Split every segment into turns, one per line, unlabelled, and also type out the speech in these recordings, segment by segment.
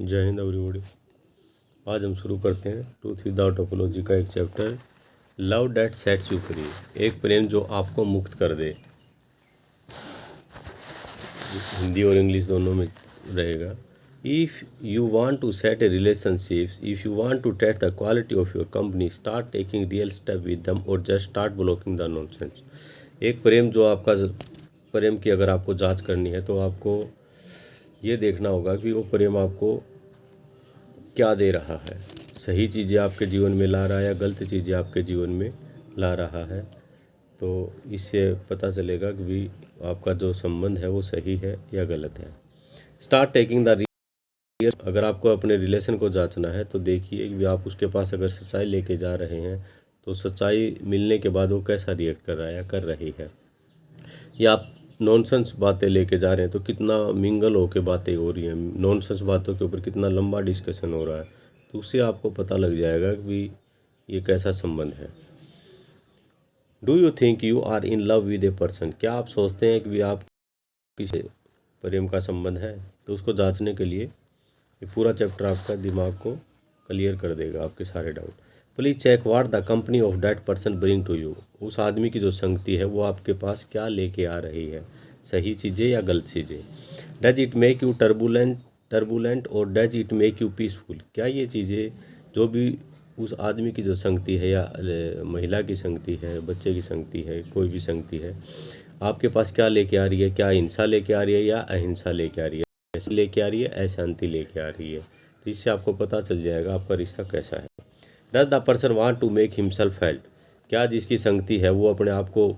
जय हिंद एवरीबॉडी। आज हम शुरू करते हैं ट्रूथ विदाउट अपोलॉजी का एक chapter, love that sets you free. एक प्रेम जो आपको मुक्त कर दे। हिंदी और इंग्लिश दोनों में रहेगा। If you want to set a relationship, if you want to test the quality of your company, start taking real step with them और just start blocking the nonsense. एक प्रेम जो आपका प्रेम की अगर आपको जांच करनी है तो आपको ये देखना होगा कि वो प्रेम आपको क्या दे रहा है। सही चीज़ें आपके जीवन में ला रहा है या गलत चीज़ें आपके जीवन में ला रहा है। तो इससे पता चलेगा कि भी आपका जो संबंध है वो सही है या गलत है। Start taking the real. अगर आपको अपने रिलेशन को जांचना है तो देखिए कि आप उसके पास अगर सच्चाई लेके जा रहे हैं तो सच्चाई मिलने के बाद वो कैसा रिएक्ट कर रहा है या कर रही है। या आप नॉनसेंस बातें लेके जा रहे हैं तो कितना मिंगल होके बातें हो रही हैं, नॉनसेंस बातों के ऊपर कितना लंबा डिस्कशन हो रहा है, तो उससे आपको पता लग जाएगा कि भी ये कैसा संबंध है। Do you think you are in love with a person. क्या आप सोचते हैं कि भी आप किसी प्रेम का संबंध है। तो उसको जांचने के लिए ये पूरा चैप्टर आपका दिमाग को क्लियर कर देगा, आपके सारे doubt. Please check what the company of that person bring to you. उस आदमी की जो संगति है वो आपके पास क्या लेके आ रही है, सही चीज़ें या गलत चीज़ें। Does it make you turbulent और does it make you peaceful. क्या ये चीज़ें जो भी उस आदमी की जो संगति है या महिला की संगति है, बच्चे की संगति है, कोई भी संगति है, आपके पास क्या लेके आ रही है। क्या हिंसा लेके आ रही है या अहिंसा लेके आ रही है, ऐसी लेके आ रही है, अशांति लेके आ रही है। तो इससे आपको पता चल जाएगा आपका रिश्ता कैसा है। Does the person want to make himself felt. क्या जिसकी संगति है वो अपने आप को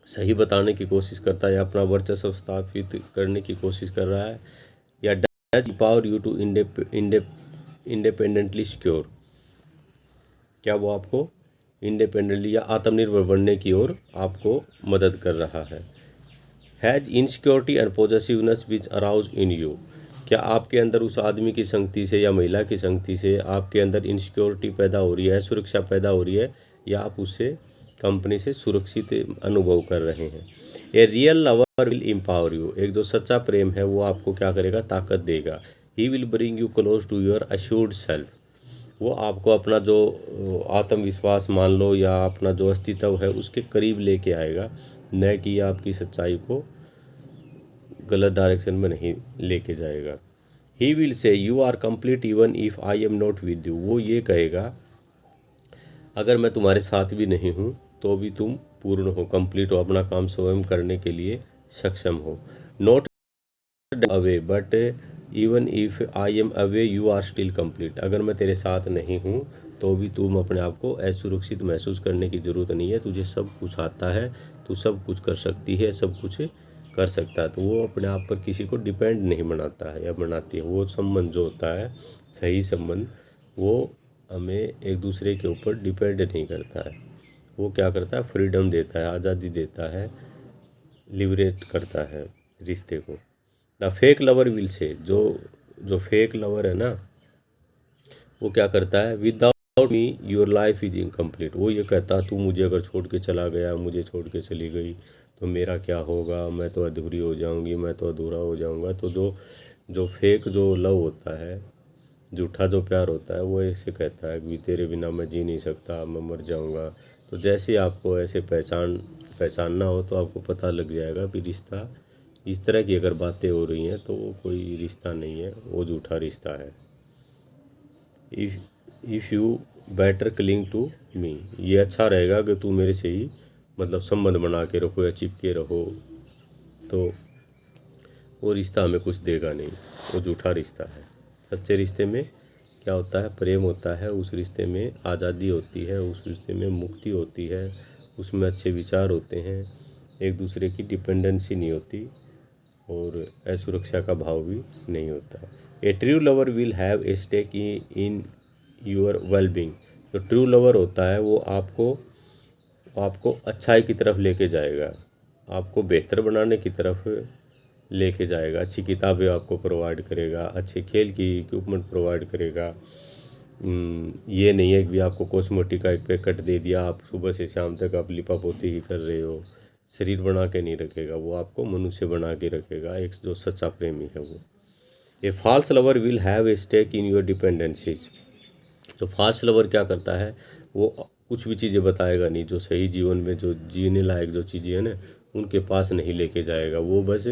सही बताने की कोशिश करता है या अपना वर्चस्व स्थापित करने की कोशिश कर रहा है। या does power you to independently secure. क्या वो आपको इंडिपेंडेंटली या आत्मनिर्भर बनने की ओर आपको मदद कर रहा है। Has insecurity and possessiveness which arouse in you. क्या आपके अंदर उस आदमी की संगति से या महिला की संगति से आपके अंदर इनसिक्योरिटी पैदा हो रही है, सुरक्षा पैदा हो रही है, या आप उससे कंपनी से सुरक्षित अनुभव कर रहे हैं। A real lover will empower you. एक जो सच्चा प्रेम है वो आपको क्या करेगा, ताकत देगा। He will bring you close to your assured self. वो आपको अपना जो आत्मविश्वास मान लो या अपना जो अस्तित्व है उसके करीब लेके आएगा, न कि आपकी सच्चाई को गलत डायरेक्शन में नहीं लेके जाएगा। He will say you are complete even if I am not with you. वो ये कहेगा अगर मैं तुम्हारे साथ भी नहीं हूँ तो भी तुम पूर्ण हो, कंप्लीट हो, अपना काम स्वयं करने के लिए सक्षम हो। Not away but even if I am away you are still complete. अगर मैं तेरे साथ नहीं हूँ तो भी तुम अपने आप को असुरक्षित महसूस करने की ज़रूरत नहीं है। तुझे सब कुछ आता है, तू सब कुछ कर सकती है, सब कुछ कर सकता है। तो वो अपने आप पर किसी को डिपेंड नहीं बनाता है या बनाती है। वो संबंध जो होता है, सही संबंध, वो हमें एक दूसरे के ऊपर डिपेंड नहीं करता है। वो क्या करता है, फ्रीडम देता है, आज़ादी देता है, लिबरेट करता है रिश्ते को। The fake lover will say, जो फेक लवर है ना, वो क्या करता है, without me your life is incomplete. वो ये कहता है तू मुझे अगर छोड़ के चला गया, मुझे छोड़ के चली गई तो मेरा क्या होगा, मैं तो अधूरी हो जाऊंगी, मैं तो अधूरा हो जाऊंगा। तो जो फेक जो लव होता है, झूठा जो प्यार होता है, वो ऐसे कहता है कि तेरे बिना मैं जी नहीं सकता, मैं मर जाऊंगा। तो जैसे आपको ऐसे पहचानना हो तो आपको पता लग जाएगा कि रिश्ता इस तरह की अगर बातें हो रही हैं तो वो कोई रिश्ता नहीं है, वो झूठा रिश्ता है। If you better cling to me. ये अच्छा रहेगा कि तू मेरे से ही मतलब संबंध बना के रखो या चिपके रहो, तो वो रिश्ता हमें कुछ देगा नहीं, वो झूठा रिश्ता है। सच्चे रिश्ते में क्या होता है, प्रेम होता है, उस रिश्ते में आज़ादी होती है, उस रिश्ते में मुक्ति होती है, उसमें अच्छे विचार होते हैं, एक दूसरे की डिपेंडेंसी नहीं होती और असुरक्षा का भाव भी नहीं होता। A true lover will have a stake in your wellbeing. जो ट्रू लवर होता है वो आपको अच्छाई की तरफ लेके जाएगा, आपको बेहतर बनाने की तरफ लेके जाएगा। अच्छी किताबें आपको प्रोवाइड करेगा, अच्छे खेल की इक्विपमेंट प्रोवाइड करेगा। ये नहीं है कि आपको कॉस्मेटिक का एक पैकेट दे दिया, आप सुबह से शाम तक आप लिपापोती ही कर रहे हो। शरीर बना के नहीं रखेगा, वो आपको मनुष्य बना के रखेगा, एक जो सच्चा प्रेमी है वो। A false lover will have a stake in your dependencies. तो फॉल्स लवर क्या करता है, वो कुछ भी चीज़ें बताएगा नहीं, जो सही जीवन में जो जीने लायक जो चीज़ें हैं ना उनके पास नहीं लेके जाएगा, वो बस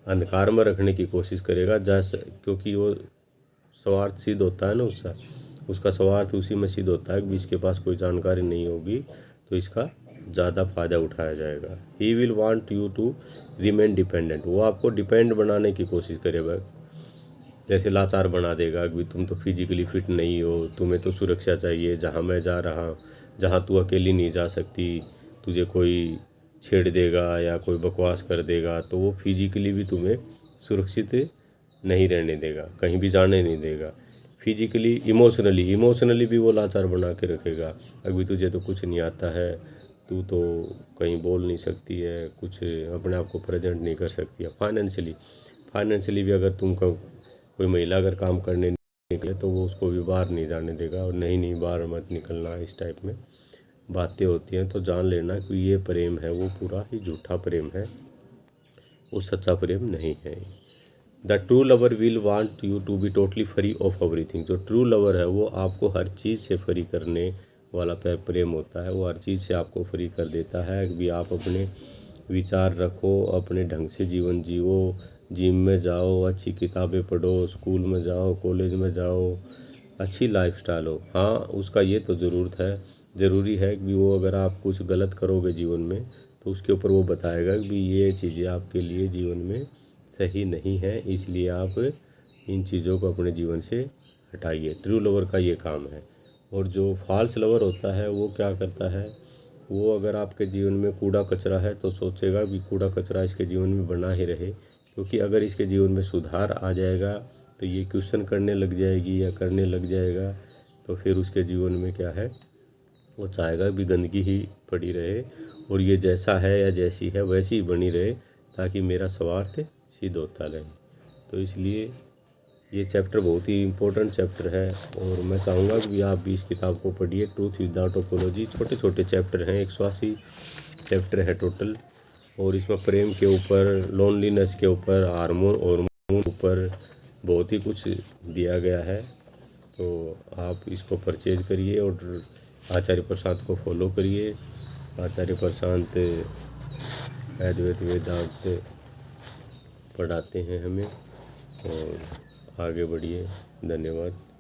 अंधकार में रखने की कोशिश करेगा। क्योंकि वो स्वार्थ सिद्ध होता है ना, उसका स्वार्थ उसी में सिद्ध होता है कि इसके पास कोई जानकारी नहीं होगी तो इसका ज़्यादा फ़ायदा उठाया जाएगा। He will want you to remain dependent, वो आपको डिपेंड बनाने की कोशिश करेगा, जैसे लाचार बना देगा कि तुम तो फिजिकली फिट नहीं हो, तुम्हें तो सुरक्षा चाहिए, जहाँ मैं जा रहा हूँ, जहाँ तू अकेली नहीं जा सकती, तुझे कोई छेड़ देगा या कोई बकवास कर देगा तो वो फिजिकली भी तुम्हें सुरक्षित नहीं रहने देगा, कहीं भी जाने नहीं देगा। फिजिकली इमोशनली भी वो लाचार बना के रखेगा, अभी तुझे तो कुछ नहीं आता है, तू तो कहीं बोल नहीं सकती है, कुछ अपने आप को प्रेजेंट नहीं कर सकती है। फाइनेंशियली भी अगर तुम कोई महिला अगर काम करने निकले तो वो उसको भी बाहर नहीं जाने देगा, और नहीं बाहर मत निकलना, इस टाइप में बातें होती हैं। तो जान लेना कि ये प्रेम है वो पूरा ही झूठा प्रेम है, वो सच्चा प्रेम नहीं है। The true lover will want you to be totally free of everything. जो ट्रू लवर है वो आपको हर चीज़ से फ्री करने वाला प्रेम होता है, वो हर चीज़ से आपको फ्री कर देता है कि आप अपने विचार रखो, अपने ढंग से जीवन जियो, जिम में जाओ, अच्छी किताबें पढ़ो, स्कूल में जाओ, कॉलेज में जाओ, अच्छी लाइफस्टाइल हो। हाँ, उसका ये तो ज़रूरी है कि वो अगर आप कुछ गलत करोगे जीवन में तो उसके ऊपर वो बताएगा कि ये चीज़ें आपके लिए जीवन में सही नहीं है, इसलिए आप इन चीज़ों को अपने जीवन से हटाइए। ट्रू लवर का ये काम है। और जो फॉल्स लवर होता है वो क्या करता है, वो अगर आपके जीवन में कूड़ा कचरा है तो सोचेगा कि कूड़ा कचरा इसके जीवन में बना ही रहे, क्योंकि अगर इसके जीवन में सुधार आ जाएगा तो ये क्वेश्चन करने लग जाएगी या करने लग जाएगा, तो फिर उसके जीवन में क्या है, वो चाहेगा भी गंदगी ही पड़ी रहे और ये जैसा है या जैसी है वैसी ही बनी रहे, ताकि मेरा स्वार्थ सिद्ध होता रहे। तो इसलिए ये चैप्टर बहुत ही इम्पोर्टेंट चैप्टर है और मैं चाहूँगा कि आप भी इस किताब को पढ़िए। ट्रूथ विदाउट अपोलॉजी, छोटे छोटे चैप्टर हैं, 180 चैप्टर है टोटल, और इसमें प्रेम के ऊपर, लोनलीनेस के ऊपर, हार्मोन ऊपर बहुत ही कुछ दिया गया है। तो आप इसको परचेज करिए और आचार्य प्रशांत को फॉलो करिए। आचार्य प्रशांत अद्वैत वेदांत पढ़ाते हैं हमें, और आगे बढ़िए। धन्यवाद।